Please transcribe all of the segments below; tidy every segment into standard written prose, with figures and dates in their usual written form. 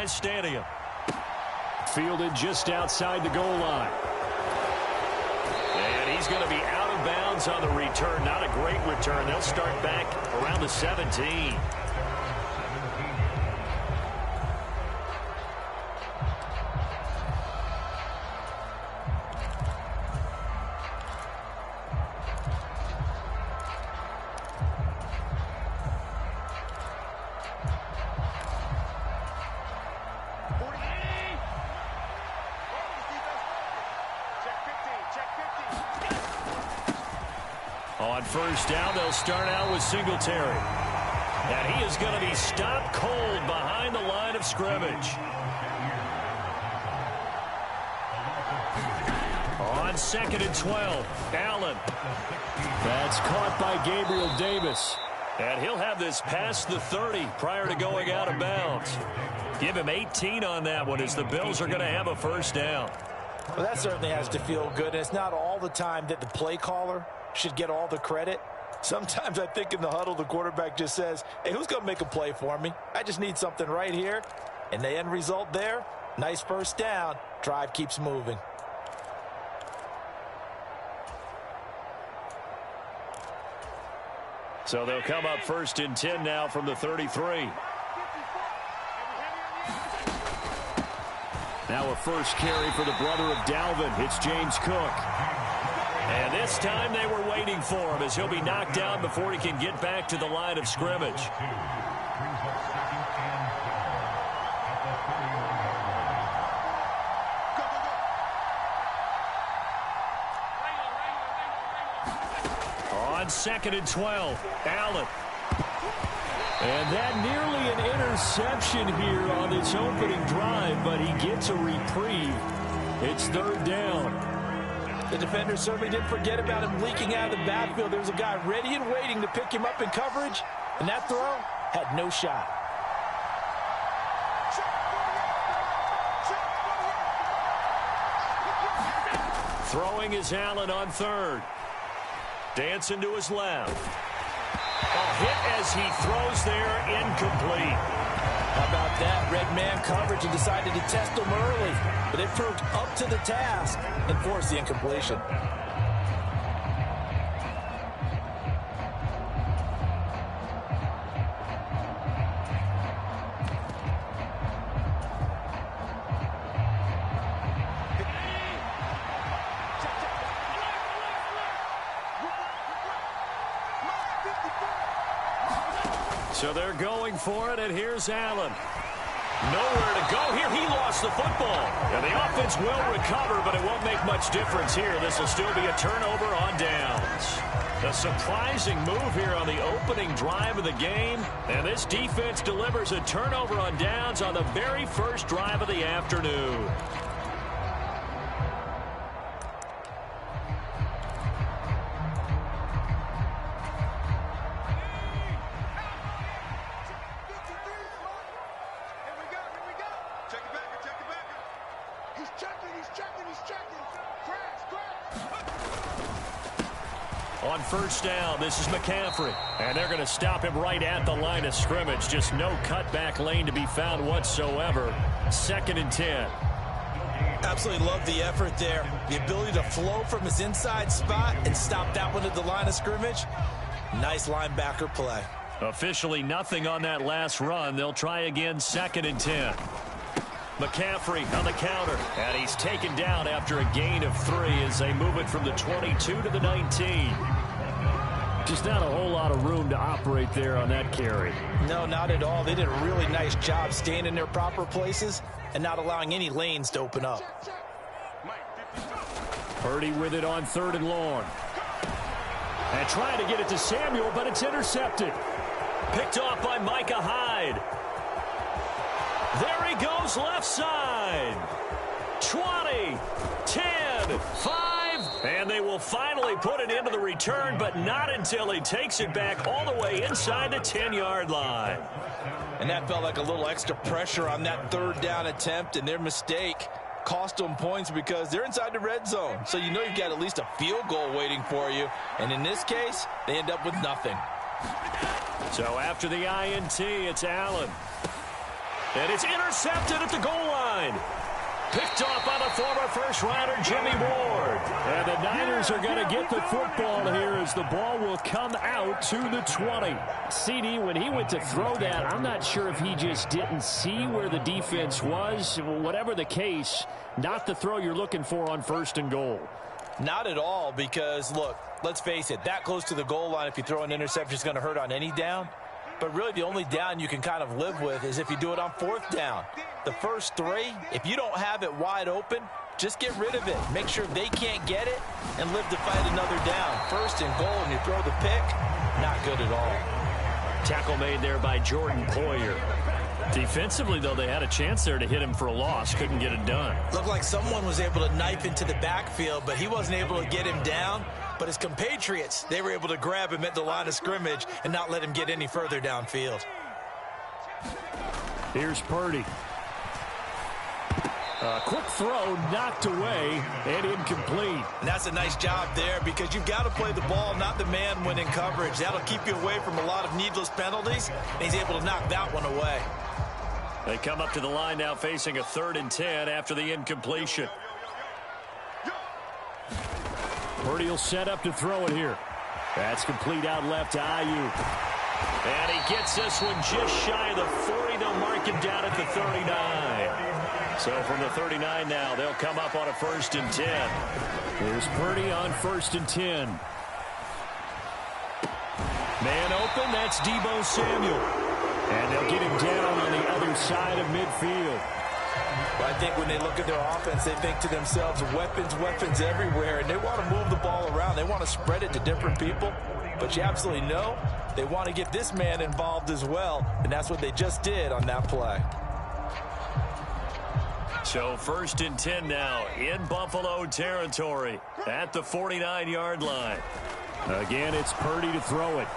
Levi's Stadium. Fielded just outside the goal line. And he's going to be out of bounds on the return. Not a great return. They'll start back around the 17. On first down, they'll start out with Singletary. And he is going to be stopped cold behind the line of scrimmage. On 2nd and 12, Allen. That's caught by Gabriel Davis. And he'll have this past the 30 prior to going out of bounds. Give him 18 on that one as the Bills are going to have a first down. Well, that certainly has to feel good. And it's not all the time that the play caller should get all the credit. Sometimes I think in the huddle, the quarterback just says, hey, who's going to make a play for me? I just need something right here. And the end result there, nice first down. Drive keeps moving. So they'll come up 1st and 10 now from the 33. Now a first carry for the brother of Dalvin. It's James Cook. And this time they were waiting for him as he'll be knocked down before he can get back to the line of scrimmage. On 2nd and 12, Allen. And that nearly an interception here on its opening drive, but he gets a reprieve. It's 3rd down. The defender certainly didn't forget about him leaking out of the backfield. There was a guy ready and waiting to pick him up in coverage, and that throw had no shot. Throwing is Allen on 3rd. Dancing to his left. A hit as he throws there, incomplete. How about that? Red man coverage and decided to test him early, but it proved up to the task and forced the incompletion. So they're going for it, and here's Allen. Nowhere to go here. He lost the football. And the offense will recover, but it won't make much difference here. This will still be a turnover on downs. A surprising move here on the opening drive of the game. And this defense delivers a turnover on downs on the very first drive of the afternoon. On first down, this is McCaffrey. And they're going to stop him right at the line of scrimmage. Just no cutback lane to be found whatsoever. 2nd and 10. Absolutely love the effort there. The ability to flow from his inside spot and stop that one at the line of scrimmage. Nice linebacker play. Officially nothing on that last run. They'll try again 2nd and 10. McCaffrey on the counter. And he's taken down after a gain of 3 as they move it from the 22 to the 19. Just not a whole lot of room to operate there on that carry. No, not at all. They did a really nice job staying in their proper places and not allowing any lanes to open up. Purdy with it on 3rd and long. And trying to get it to Samuel, but it's intercepted. Picked off by Micah Hyde. There he goes left side. 20, 10, 5, and they will finally put it into the return, but not until he takes it back all the way inside the 10-yard line. And that felt like a little extra pressure on that 3rd down attempt, and their mistake cost them points because they're inside the red zone. So you know you've got at least a field goal waiting for you, and in this case, they end up with nothing. So after the INT, it's Allen. And it's intercepted at the goal line. Picked off by the former first-rounder Jimmy Ward. And the Niners are going to get the football here as the ball will come out to the 20. CD, when he went to throw that, I'm not sure if he just didn't see where the defense was. Whatever the case, not the throw you're looking for on 1st and goal. Not at all, because, look, let's face it, that close to the goal line, if you throw an interception, is going to hurt on any down. But really, the only down you can kind of live with is if you do it on 4th down. The first 3, if you don't have it wide open, just get rid of it. Make sure they can't get it and live to fight another down. 1st and goal, and you throw the pick, not good at all. Tackle made there by Jordan Poyer. Defensively, though, they had a chance there to hit him for a loss. Couldn't get it done. Looked like someone was able to knife into the backfield, but he wasn't able to get him down. But his compatriots, they were able to grab him at the line of scrimmage and not let him get any further downfield. Here's Purdy. Quick throw, knocked away, and incomplete. And that's a nice job there because you've got to play the ball, not the man when in coverage. That'll keep you away from a lot of needless penalties, and he's able to knock that one away. They come up to the line now facing a 3rd and 10 after the incompletion. Purdy will set up to throw it here. That's complete out left to Ayuk. And he gets this one just shy of the 40. They'll mark him down at the 39. So from the 39 now, they'll come up on a 1st and 10. Here's Purdy on 1st and 10. Man open, that's Deebo Samuel. And they'll get him down on the other side of midfield. Well, I think when they look at their offense, they think to themselves, weapons, weapons everywhere, and they want to move the ball around. They want to spread it to different people, but you absolutely know they want to get this man involved as well, and that's what they just did on that play. So 1st and 10 now in Buffalo territory at the 49-yard line. Again, it's Purdy to throw it.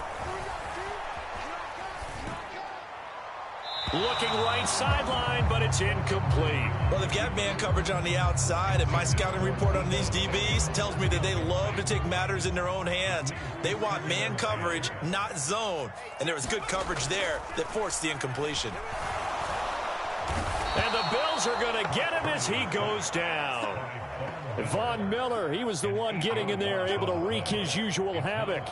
Looking right sideline, but it's incomplete. Well, they've got man coverage on the outside, and my scouting report on these DBs tells me that they love to take matters in their own hands. They want man coverage, not zone. And there was good coverage there that forced the incompletion. And the Bills are going to get him as he goes down. Von Miller, he was the one getting in there, able to wreak his usual havoc.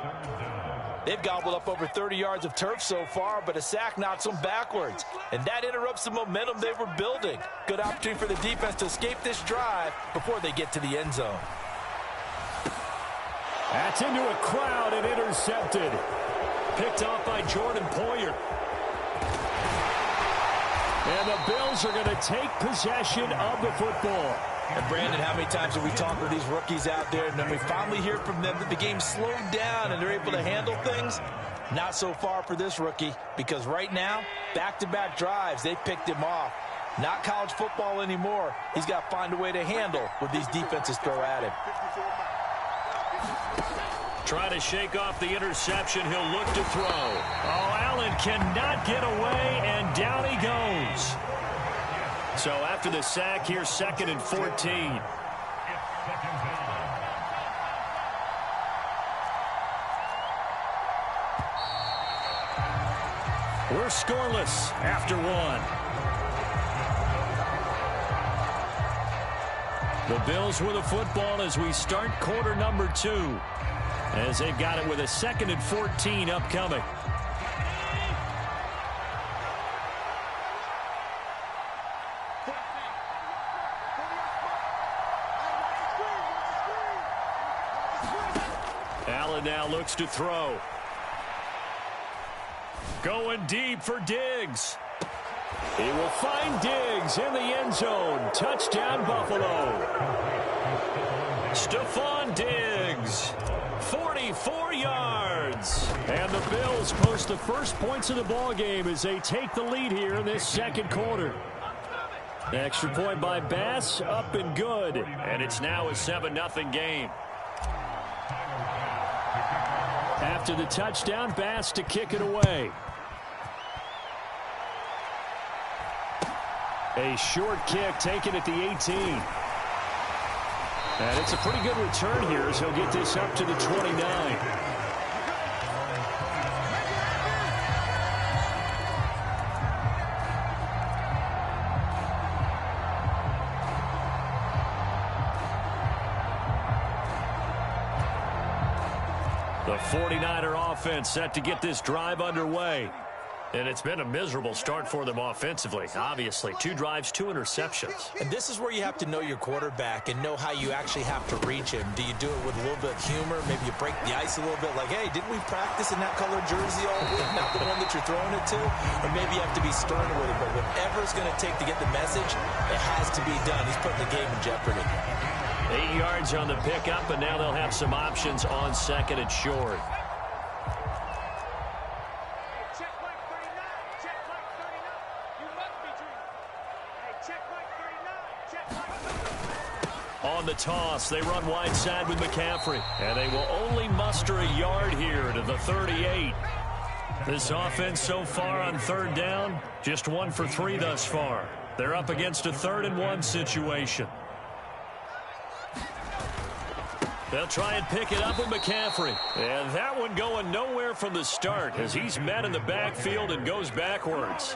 They've gobbled up over 30 yards of turf so far, but a sack knocks them backwards. And that interrupts the momentum they were building. Good opportunity for the defense to escape this drive before they get to the end zone. That's into a crowd and intercepted. Picked off by Jordan Poyer. And the Bills are going to take possession of the football. And Brandon, how many times have we talked with these rookies out there, and then we finally hear from them that the game slowed down and they're able to handle things? Not so far for this rookie, because right now, back-to-back drives, they picked him off. Not college football anymore. He's got to find a way to handle what these defenses throw at him. Trying to shake off the interception. He'll look to throw. Oh, Allen cannot get away, and down he goes. So after the sack, here's 2nd and 14. We're scoreless after 1. The Bills with the football as we start quarter number 2. As they've got it with a 2nd and 14 upcoming. Allen now looks to throw. Going deep for Diggs. He will find Diggs in the end zone. Touchdown, Buffalo. Stephon Diggs, 44 yards. And the Bills post the first points of the ball game as they take the lead here in this 2nd quarter. Extra point by Bass, up and good. And it's now a 7-0 game. After the touchdown, Bass to kick it away. A short kick taken at the 18. And it's a pretty good return here as he'll get this up to the 29. The 49er offense set to get this drive underway. And it's been a miserable start for them offensively. Obviously, 2 drives, 2 interceptions. And this is where you have to know your quarterback and know how you actually have to reach him. Do you do it with a little bit of humor? Maybe you break the ice a little bit like, hey, didn't we practice in that colored jersey all week? Not the one that you're throwing it to? Or maybe you have to be stern with it. But whatever it's going to take to get the message, it has to be done. He's putting the game in jeopardy. 8 yards on the pickup, and now they'll have some options on second and short. On the toss, they run wide side with McCaffrey, and they will only muster a yard here to the 38. This offense so far on third down, just 1 for 3 thus far. They're up against a 3rd and 1 situation. They'll try and pick it up with McCaffrey. And that one going nowhere from the start as he's met in the backfield and goes backwards.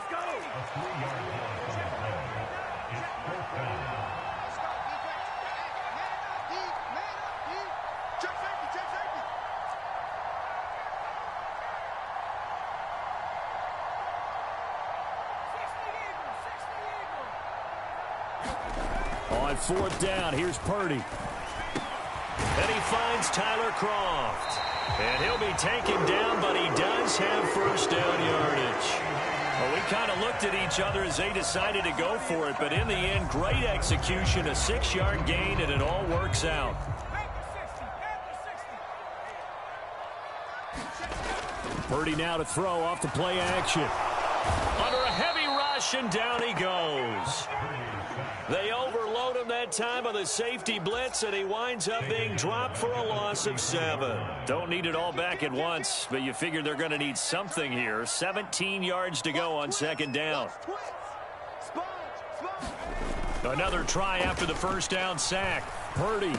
On 4th down, here's Purdy. And he finds Tyler Croft. And he'll be taken down, but he does have first down yardage. Well, we kind of looked at each other as they decided to go for it, but in the end, great execution, a 6-yard gain, and it all works out. Purdy now to throw off the play action. Under a heavy rush, and down he goes. They overload him that time on the safety blitz, and he winds up being dropped for a loss of 7. Don't need it all back at once, but you figure they're going to need something here. 17 yards to go on 2nd down. Another try after the first down sack. Purdy.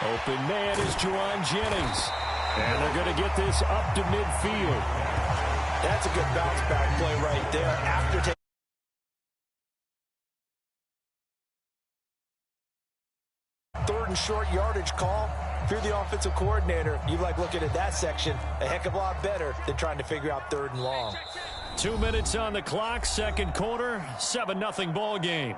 Open man is Juwan Jennings. And they're going to get this up to midfield. That's a good bounce back play right there. After taking 3rd and short yardage call, if you're the offensive coordinator, you like looking at that section a heck of a lot better than trying to figure out 3rd and long. 2 minutes on the clock, 2nd quarter, 7-0 ball game.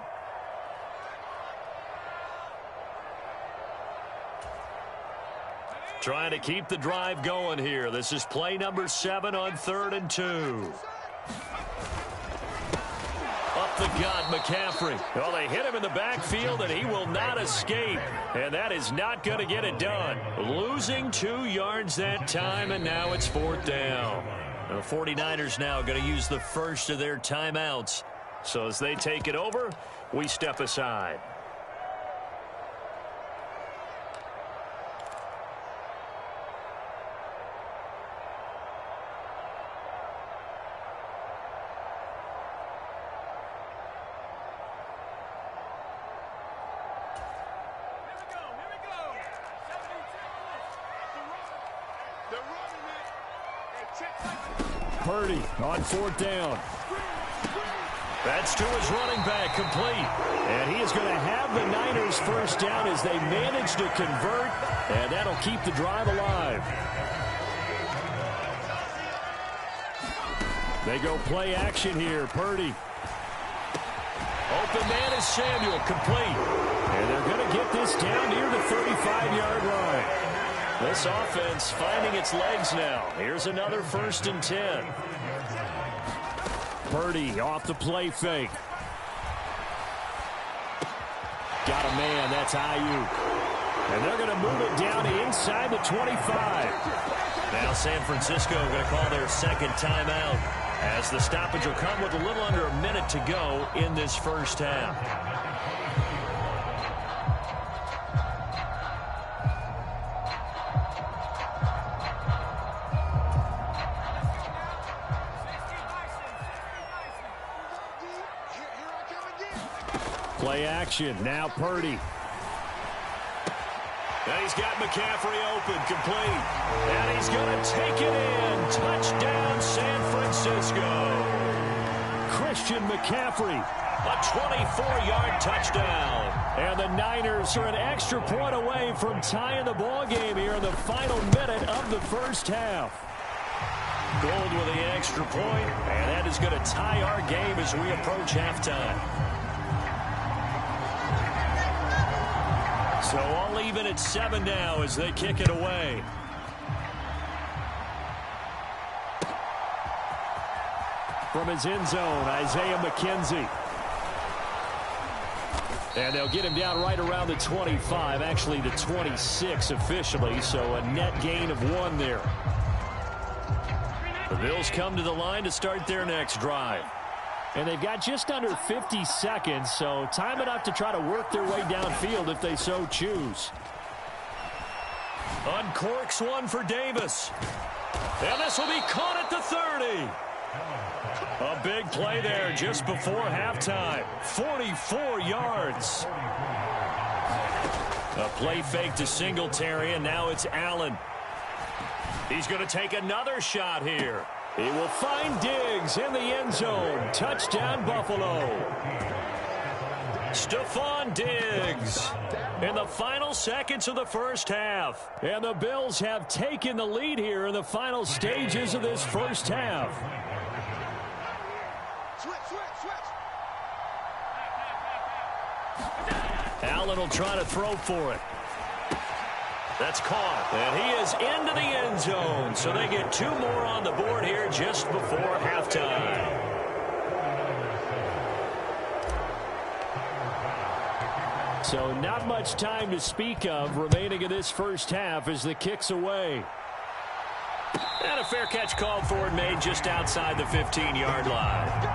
Trying to keep the drive going here. This is play number 7 on 3rd and 2. Up the gut, McCaffrey. Well, they hit him in the backfield, and he will not escape. And that is not going to get it done. Losing 2 yards that time, and now it's 4th down. The 49ers now going to use the first of their timeouts. So as they take it over, we step aside. Purdy on 4th down. That's to his running back, complete. And he is going to have the Niners first down as they manage to convert, and that'll keep the drive alive. They go play action here. Purdy. Open man is Samuel, complete. And they're going to get this down near the 35-yard line. This offense finding its legs now. Here's another 1st and 10. Purdy off the play fake. Got a man, that's Ayuk. And they're going to move it down inside the 25. Now San Francisco going to call their 2nd timeout as the stoppage will come with a little under a minute to go in this first half. Play action. Now Purdy. And he's got McCaffrey open, complete. And he's going to take it in. Touchdown, San Francisco. Christian McCaffrey. A 24-yard touchdown. And the Niners are an extra point away from tying the ball game here in the final minute of the first half. Gold with the extra point, and that is going to tie our game as we approach halftime. So all even at 7 now as they kick it away. From his end zone, Isaiah McKenzie. And they'll get him down right around the 25, actually the 26 officially, so a net gain of 1 there. The Bills come to the line to start their next drive. And they've got just under 50 seconds, so time enough to try to work their way downfield if they so choose. Uncorks one for Davis. And this will be caught at the 30. A big play there just before halftime. 44 yards. A play fake to Singletary, and now it's Allen. He's going to take another shot here. He will find Diggs in the end zone. Touchdown, Buffalo. Stephon Diggs in the final seconds of the first half. And the Bills have taken the lead here in the final stages of this first half. Allen will try to throw for it. That's caught. And he is into the end zone. So they get 2 more on the board here just before halftime. So not much time to speak of remaining in this first half as the kick's away. And a fair catch called for and made just outside the 15-yard line.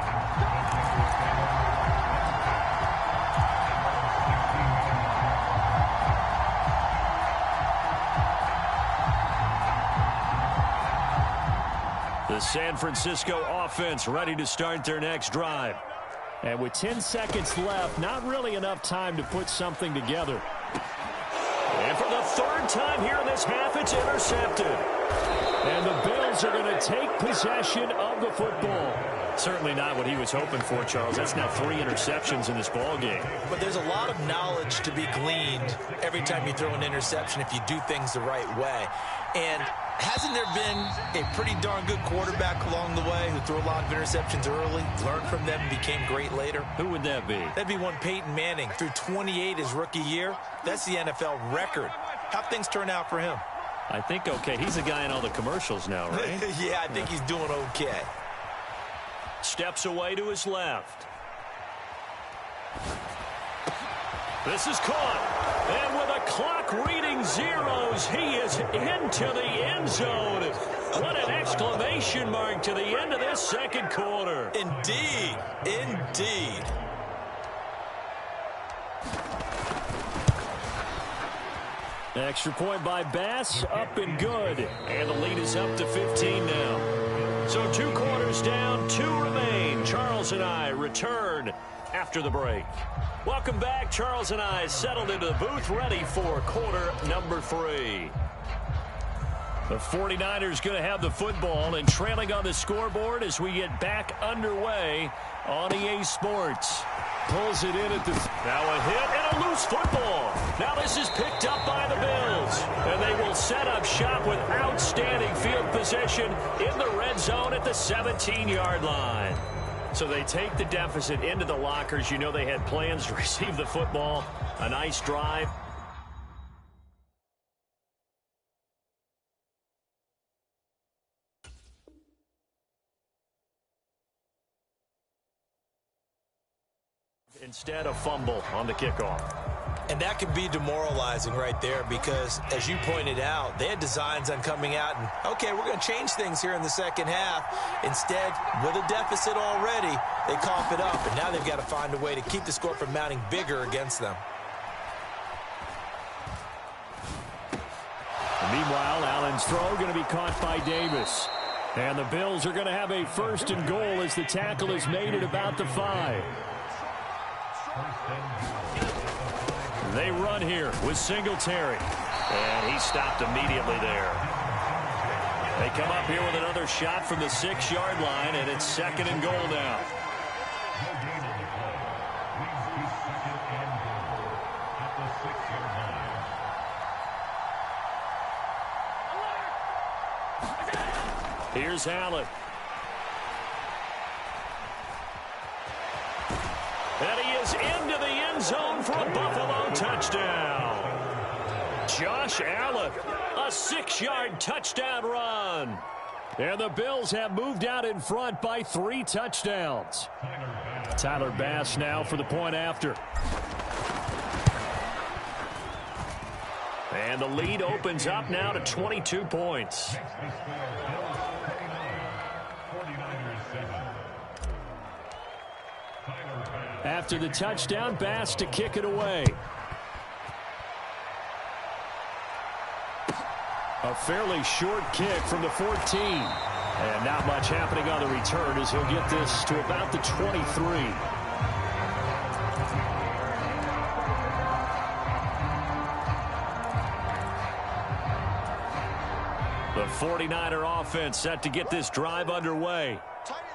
The San Francisco offense ready to start their next drive. And with 10 seconds left, not really enough time to put something together. And for the 3rd time here in this half, it's intercepted. And the Bills are going to take possession of the football. Certainly not what he was hoping for, Charles. That's now 3 interceptions in this ball game. But there's a lot of knowledge to be gleaned every time you throw an interception if you do things the right way. And hasn't there been a pretty darn good quarterback along the way who threw a lot of interceptions early, learned from them, and became great later? Who would that be? That'd be one Peyton Manning. Threw 28 his rookie year. That's the NFL record. How'd things turn out for him? I think okay. He's a guy in all the commercials now, right? Yeah, I think he's doing okay. Steps away to his left. This is caught. And with a clock reading zeros, he is into the end zone. What an exclamation mark to the end of this second quarter. Indeed. Indeed. Extra point by Bass, up and good. And the lead is up to 15 now. So 2 quarters down, 2 remain. Charles and I return after the break. Welcome back. Charles and I settled into the booth, ready for quarter number 3. The 49ers going to have the football and trailing on the scoreboard as we get back underway on EA Sports. Pulls it in at the... Now a hit and a loose football. Now this is picked up by the Bills. And they will set up shop with outstanding field position in the red zone at the 17-yard line. So they take the deficit into the lockers. You know they had plans to receive the football. A nice drive. Instead, a fumble on the kickoff. And that can be demoralizing right there because, as you pointed out, they had designs on coming out and, okay, we're going to change things here in the second half. Instead, with a deficit already, they cough it up, and now they've got to find a way to keep the score from mounting bigger against them. Meanwhile, Allen's throw going to be caught by Davis. And the Bills are going to have a 1st and goal as the tackle is made at about the 5. They run here with Singletary. And he stopped immediately there. They come up here with another shot from the 6-yard line, and it's 2nd and goal now. Here's Allen. And he is into the end zone for a Buffalo touchdown. Josh Allen, a 6-yard touchdown run. And the Bills have moved out in front by 3 touchdowns. Tyler Bass now for the point after. And the lead opens up now to 22 points. After the touchdown, Bass to kick it away. A fairly short kick from the 14. And not much happening on the return as he'll get this to about the 23. The 49er offense set to get this drive underway.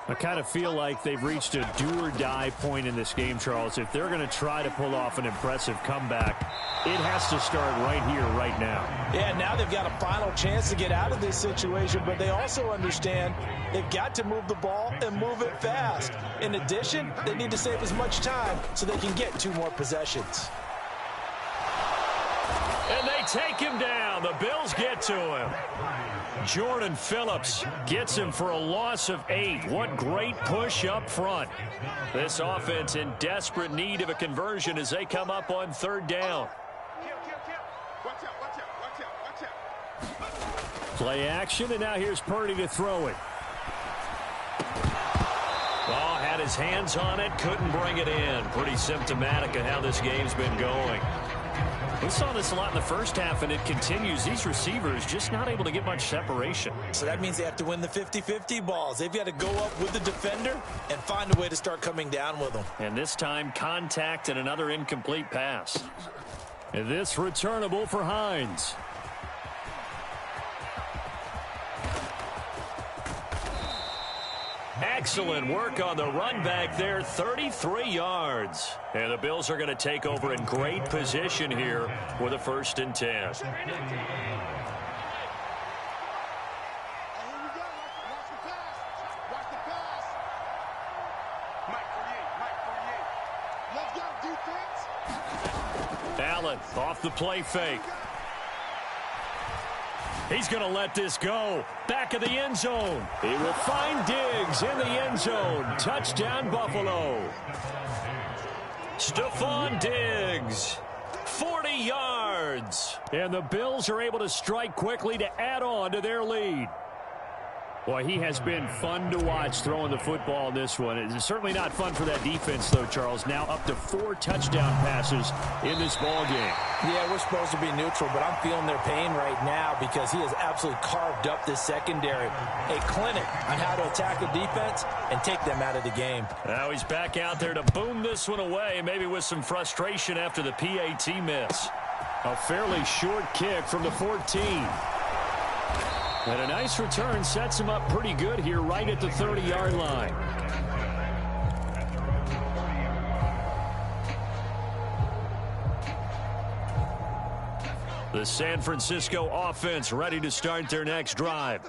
I kind of feel like they've reached a do-or-die point in this game, Charles. If they're going to try to pull off an impressive comeback, it has to start right here, right now. Yeah, now they've got a final chance to get out of this situation, but they also understand they've got to move the ball and move it fast. In addition, they need to save as much time so they can get 2 more possessions. And they take him down. The Bills get to him. Jordan Phillips gets him for a loss of 8. What great push up front. This offense in desperate need of a conversion as they come up on 3rd down. Play action, and now here's Purdy to throw it. Oh, had his hands on it, couldn't bring it in. Pretty symptomatic of how this game's been going. We saw this a lot in the first half, and it continues. These receivers just not able to get much separation. So that means they have to win the 50-50 balls. They've got to go up with the defender and find a way to start coming down with them. And this time, contact and another incomplete pass. And this returnable for Hines. Excellent work on the run back there, 33 yards. And the Bills are going to take over in great position here with a 1st and 10. Allen off the play fake. He's going to let this go. Back of the end zone. He will find Diggs in the end zone. Touchdown, Buffalo. Stephon Diggs, 40 yards. And the Bills are able to strike quickly to add on to their lead. Boy, he has been fun to watch throwing the football in this one. It's certainly not fun for that defense, though, Charles. Now up to 4 touchdown passes in this ball game. Yeah, we're supposed to be neutral, but I'm feeling their pain right now because he has absolutely carved up this secondary. A clinic on how to attack a defense and take them out of the game. Now he's back out there to boom this one away, maybe with some frustration after the PAT miss. A fairly short kick from the 14. And a nice return sets him up pretty good here right at the 30-yard line. The San Francisco offense ready to start their next drive.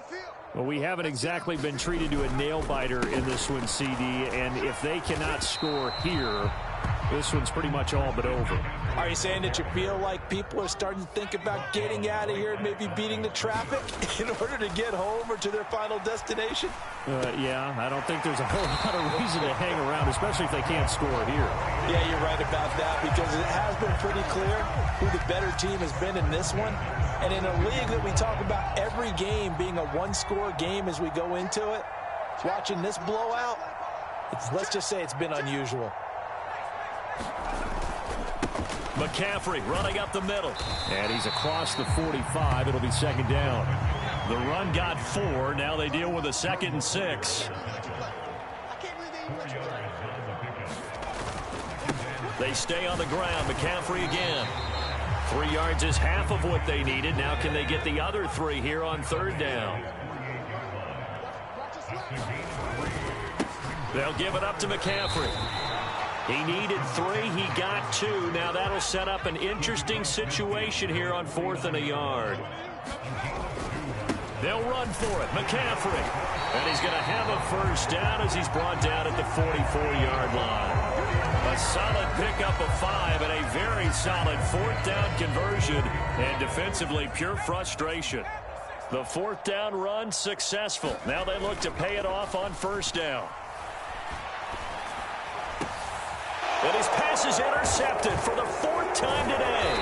Well, we haven't exactly been treated to a nail-biter in this one, CD, and if they cannot score here, this one's pretty much all but over. Are you saying that you feel like people are starting to think about getting out of here and maybe beating the traffic in order to get home or to their final destination? Yeah, I don't think there's a whole lot of reason to hang around, especially if they can't score here. Yeah, you're right about that because it has been pretty clear who the better team has been in this one. And in a league that we talk about every game being a one-score game as we go into it, watching this blowout, let's just say it's been unusual. McCaffrey running up the middle. And he's across the 45. It'll be 2nd down. The run got 4. Now they deal with a 2nd and 6. They stay on the ground. McCaffrey again. 3 yards is half of what they needed. Now can they get the other 3 here on 3rd down? They'll give it up to McCaffrey. He needed 3. He got 2. Now that'll set up an interesting situation here on 4th and a yard. They'll run for it. McCaffrey. And he's going to have a first down as he's brought down at the 44-yard line. A solid pickup of 5 and a very solid fourth down conversion. And defensively, pure frustration. The fourth down run successful. Now they look to pay it off on first down. And his pass is intercepted for the fourth time today.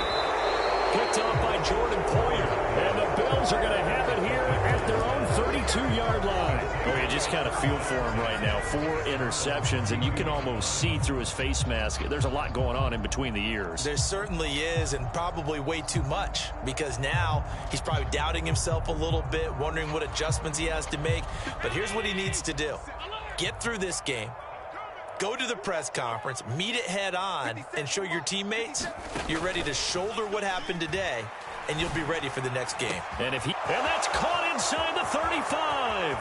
Picked off by Jordan Poyer. And the Bills are going to have it here at their own 32-yard line. Oh, you just kind of feel for him right now. 4 interceptions, and you can almost see through his face mask. There's a lot going on in between the ears. There certainly is, and probably way too much, because now he's probably doubting himself a little bit, wondering what adjustments he has to make. But here's what he needs to do. Get through this game. Go to the press conference, meet it head on, and show your teammates you're ready to shoulder what happened today, and you'll be ready for the next game. And that's caught inside the 35.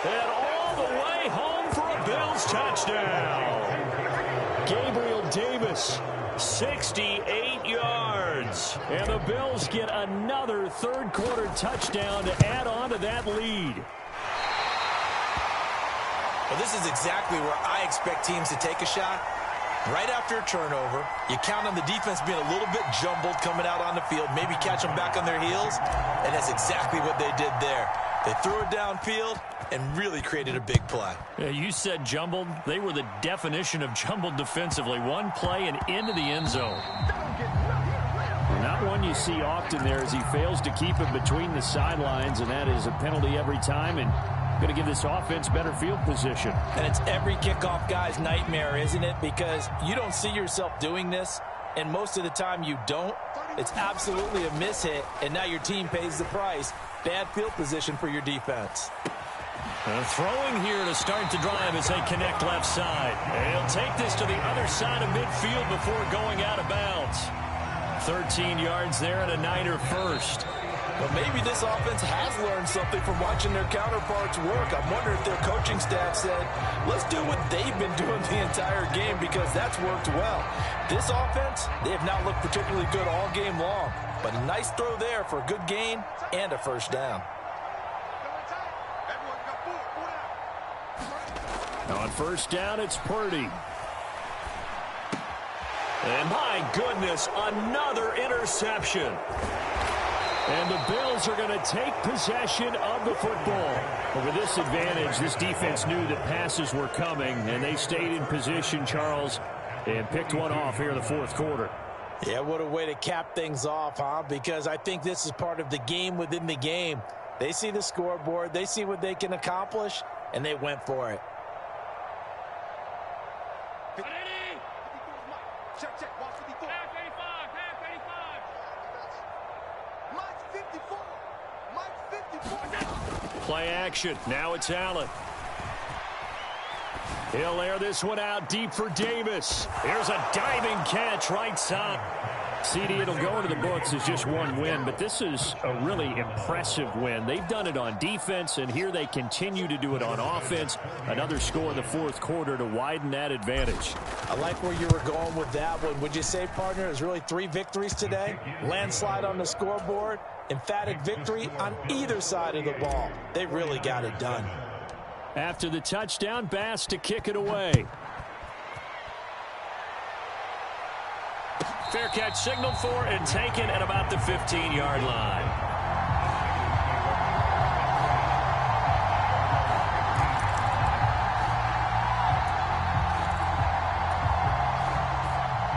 And all the way home for a Bills touchdown. Gabriel Davis, 68 yards. And the Bills get another third-quarter touchdown to add on to that lead. Well, this is exactly where I expect teams to take a shot. Right after a turnover, you count on the defense being a little bit jumbled coming out on the field, maybe catch them back on their heels, and that's exactly what they did there. They threw it downfield and really created a big play. Yeah, you said jumbled. They were the definition of jumbled defensively. One play and into the end zone. Not one you see often there as he fails to keep it between the sidelines, and that is a penalty every time, and going to give this offense better field position. And it's every kickoff guy's nightmare, isn't it? Because you don't see yourself doing this, and most of the time you don't. It's absolutely a mishit, and now your team pays the price. Bad field position for your defense. Throwing here to start the drive as they connect left side. And he'll take this to the other side of midfield before going out of bounds. 13 yards there and a Niner first. But maybe this offense has learned something from watching their counterparts work. I'm wondering if their coaching staff said, let's do what they've been doing the entire game, because that's worked well. This offense, they have not looked particularly good all game long. But a nice throw there for a good gain and a first down. On first down, it's Purdy. And my goodness, another interception. And the Bills are going to take possession of the football. But with this advantage, this defense knew that passes were coming, and they stayed in position, Charles, and picked one off here in the fourth quarter. Yeah, what a way to cap things off, huh? Because I think this is part of the game within the game. They see the scoreboard, they see what they can accomplish, and they went for it. Check, check, watch 54. Pass 85, pass 85. Mike 54. Mike 54. Play action. Now it's Allen. He'll air this one out deep for Davis. Here's a diving catch right side. CD, it'll go into the books as just one win, but this is a really impressive win. They've done it on defense, and here they continue to do it on offense. Another score in the fourth quarter to widen that advantage. I like where you were going with that one. Would you say, partner, it was really 3 victories today? Landslide on the scoreboard, emphatic victory on either side of the ball. They really got it done. After the touchdown, Bass to kick it away. Fair catch signaled for and taken at about the 15-yard line.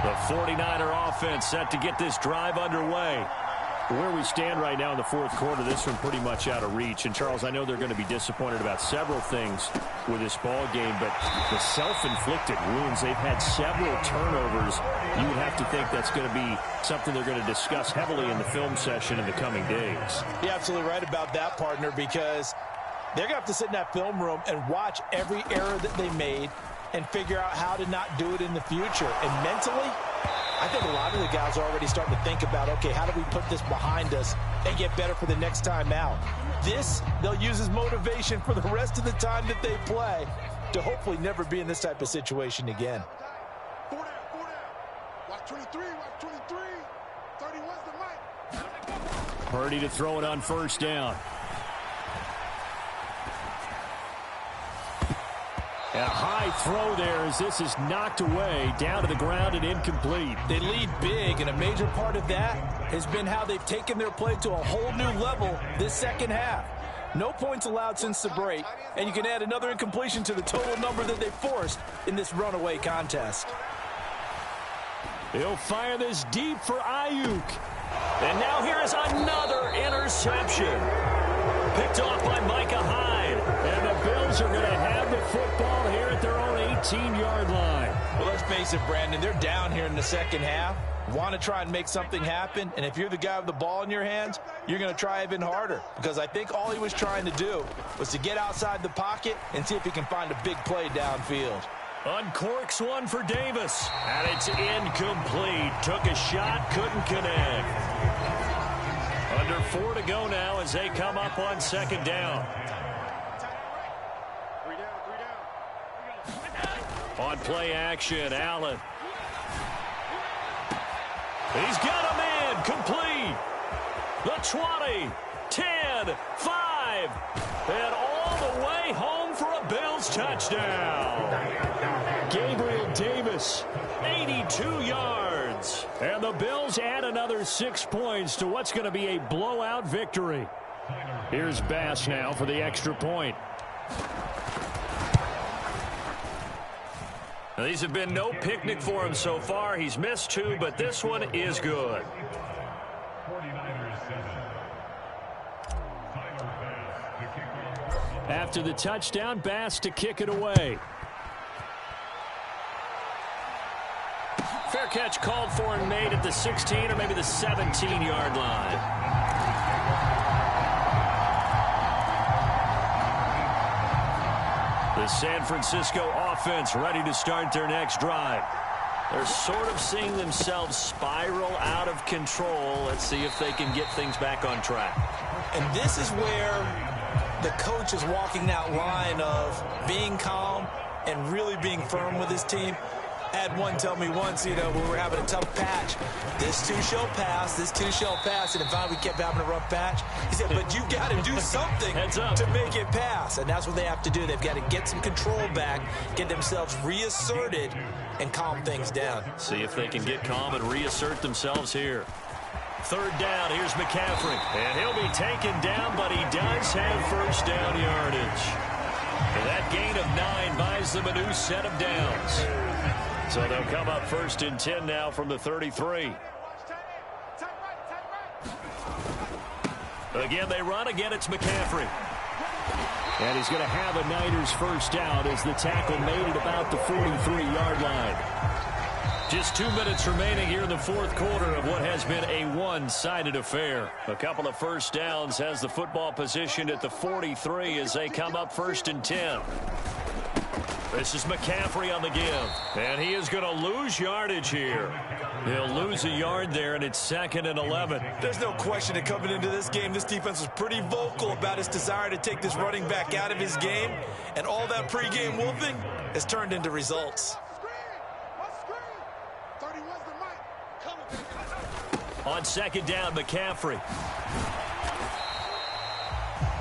The 49er offense set to get this drive underway. Where we stand right now in the fourth quarter, this one pretty much out of reach. And, Charles, I know they're going to be disappointed about several things with this ball game, but the self-inflicted wounds, they've had several turnovers. You would have to think that's going to be something they're going to discuss heavily in the film session in the coming days. You're absolutely right about that, partner, because they're going to have to sit in that film room and watch every error that they made and figure out how to not do it in the future. And mentally, I think a lot of the guys are already starting to think about, okay, how do we put this behind us and get better for the next time out? This, they'll use as motivation for the rest of the time that they play to hopefully never be in this type of situation again. 4 down, 4 down. Watch 23, watch 23. 31's the mic. Purdy to throw it on first down. A high throw there as this is knocked away, down to the ground and incomplete. They lead big, and a major part of that has been how they've taken their play to a whole new level this second half. No points allowed since the break, and you can add another incompletion to the total number that they forced in this runaway contest. He'll fire this deep for Ayuk. And now here is another interception. Picked off by Micah Hyde. And the Bills are going to have the football here at their own 18-yard line. Well, let's face it, Brandon, they're down here in the second half. Want to try and make something happen, and if you're the guy with the ball in your hands, you're going to try even harder, because I think all he was trying to do was to get outside the pocket and see if he can find a big play downfield. Uncorks one for Davis, and it's incomplete. Took a shot, couldn't connect. Under 4 to go now as they come up on second down. On play action, Allen. He's got a man, complete. The 20, 10, 5, and all the way home for a Bills touchdown. Gabriel Davis, 82 yards. And the Bills add another 6 points to what's going to be a blowout victory. Here's Bass now for the extra point. Now, these have been no picnic for him so far. He's missed 2, but this one is good. After the touchdown, Bass to kick it away. Fair catch called for and made at the 16 or maybe the 17-yard line. The San Francisco offense ready to start their next drive. They're sort of seeing themselves spiral out of control. Let's see if they can get things back on track. And this is where the coach is walking that line of being calm and really being firm with his team. I had one tell me once, when we were having a tough patch, this too shall pass, this too shall pass, and finally we kept having a rough patch. He said, but you got to do something to make it pass, and that's what they have to do. They've got to get some control back, get themselves reasserted, and calm things down. See if they can get calm and reassert themselves here. Third down, here's McCaffrey, and he'll be taken down, but he does have first down yardage. And that gain of 9 buys them a new set of downs. So they'll come up first and 10 now from the 33. Again, they run. Again, it's McCaffrey. And he's going to have a Niners first down as the tackle made it about the 43-yard line. Just 2 minutes remaining here in the fourth quarter of what has been a one-sided affair. A couple of first downs has the football positioned at the 43 as they come up first and 10. This is McCaffrey on the give. And he is going to lose yardage here. He'll lose a yard there, and it's 2nd and 11. There's no question that coming into this game, this defense was pretty vocal about his desire to take this running back out of his game. And all that pregame wolfing has turned into results. On second down, McCaffrey.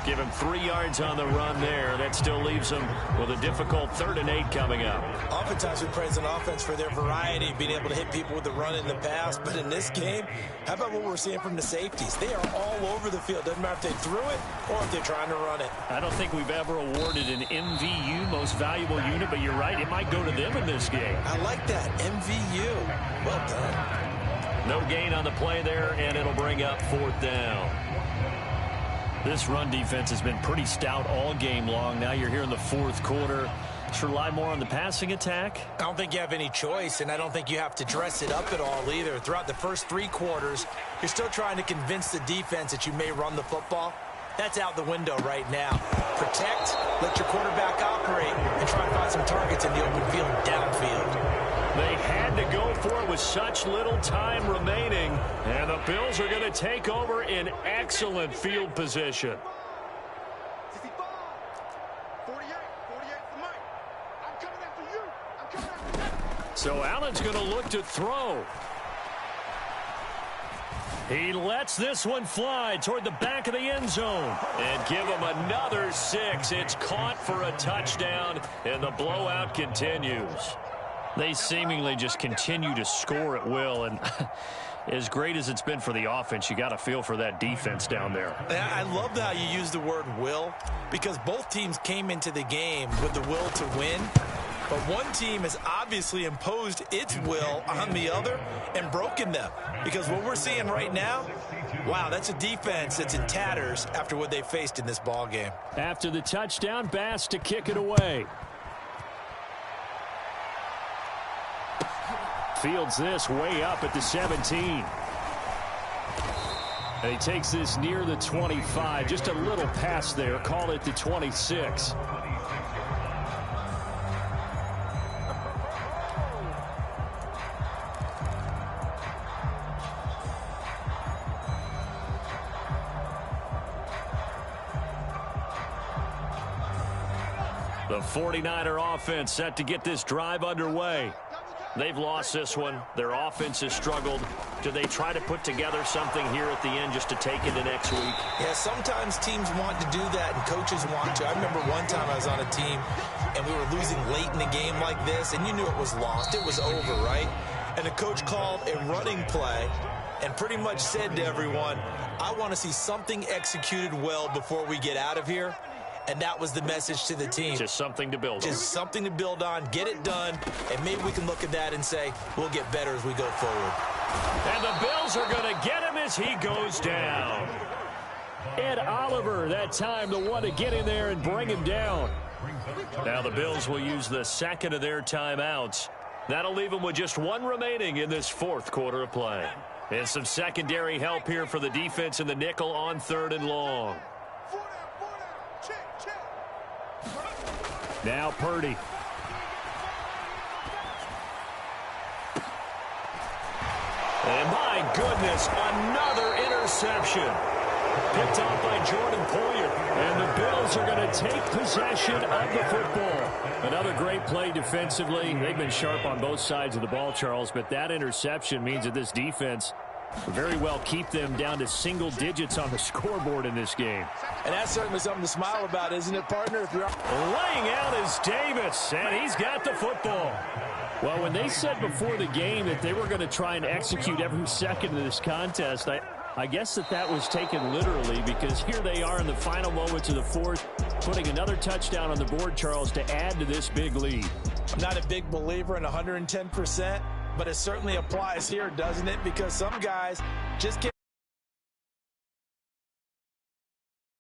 Give him 3 yards on the run there. That still leaves him with a difficult 3rd and 8 coming up. Oftentimes we praise an offense for their variety, being able to hit people with the run in the pass. But in this game, how about what we're seeing from the safeties? They are all over the field. Doesn't matter if they threw it or if they're trying to run it. I don't think we've ever awarded an MVU, most valuable unit, but you're right. It might go to them in this game. I like that. MVU. Well done. No gain on the play there, and it'll bring up 4th down. This run defense has been pretty stout all game long. Now you're here in the fourth quarter. Should rely more on the passing attack? I don't think you have any choice, and I don't think you have to dress it up at all either. Throughout the first 3 quarters, you're still trying to convince the defense that you may run the football. That's out the window right now. Protect, let your quarterback operate, and try to find some targets in the open field downfield. They had to go for it with such little time remaining, and the Bills are going to take over in excellent field position. So Allen's going to look to throw. He lets this one fly toward the back of the end zone. And give him another 6. It's caught for a touchdown, and the blowout continues. They seemingly just continue to score at will, and as great as it's been for the offense, you got to feel for that defense down there. I love how you use the word will, because both teams came into the game with the will to win. But one team has obviously imposed its will on the other and broken them. Because what we're seeing right now, wow, that's a defense that's in tatters after what they faced in this ball game. After the touchdown, Bass to kick it away. Fields this way up at the 17. And he takes this near the 25. Just a little pass there. Call it the 26. The 49er offense set to get this drive underway. They've lost this one. Their offense has struggled. Do they try to put together something here at the end just to take into next week? Yeah, sometimes teams want to do that and coaches want to. I remember one time I was on a team and we were losing late in the game like this, and you knew it was lost. It was over, right? And the coach called a running play and pretty much said to everyone, I want to see something executed well before we get out of here. And that was the message to the team. Just something to build on. Just something to build on, get it done, and maybe we can look at that and say, we'll get better as we go forward. And the Bills are going to get him as he goes down. Ed Oliver, that time, the one to get in there and bring him down. Now the Bills will use the second of their timeouts. That'll leave them with just one remaining in this fourth quarter of play. And some secondary help here for the defense in the nickel on 3rd and long. Now Purdy. And my goodness, another interception. Picked off by Jordan Poyer. And the Bills are going to take possession of the football. Another great play defensively. They've been sharp on both sides of the ball, Charles, but that interception means that this defense very well keep them down to single digits on the scoreboard in this game. And that's certainly something to smile about, isn't it, partner? If you're laying out is Davis, and he's got the football. Well, when they said before the game that they were going to try and execute every second of this contest, I guess that was taken literally, because here they are in the final moments of the fourth, putting another touchdown on the board, Charles, to add to this big lead. I'm not a big believer in 110%, but it certainly applies here, doesn't it? Because some guys just can't.